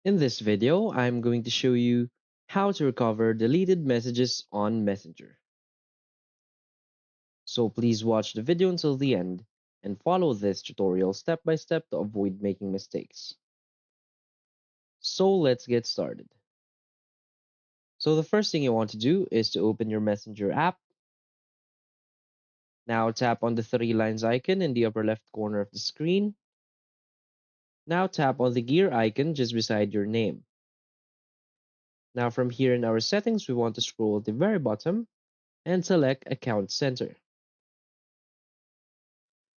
In this video, I'm going to show you how to recover deleted messages on Messenger. So please watch the video until the end and follow this tutorial step by step to avoid making mistakes. So let's get started. So the first thing you want to do is to open your Messenger app. Now tap on the three lines icon in the upper left corner of the screen. Now tap on the gear icon just beside your name. Now from here in our settings, we want to scroll at the very bottom and select Account Center.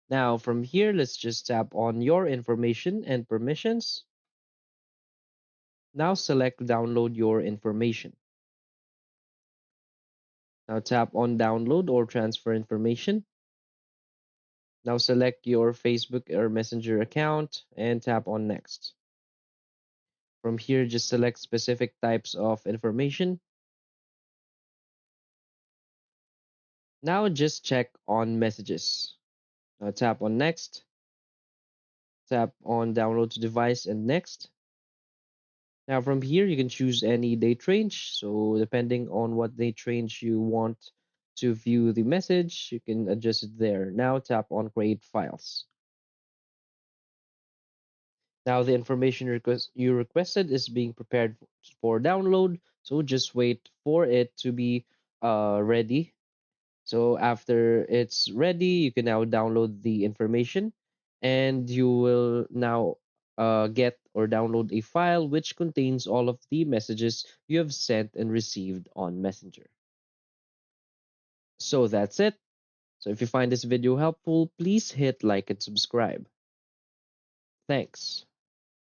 Now from here, let's just tap on your information and permissions. Now select download your information. Now tap on download or transfer information. Now select your Facebook or Messenger account and tap on next. From here, just select specific types of information. Now just check on messages. Now tap on next. Tap on download to device and next. Now from here, you can choose any date range. So depending on what date range you want to view the message, you can adjust it there. Now tap on create files. Now the information you requested is being prepared for download. So just wait for it to be ready. So after it's ready, you can now download the information and you will now get or download a file which contains all of the messages you have sent and received on Messenger. So that's it. So if you find this video helpful, please hit like and subscribe. Thanks.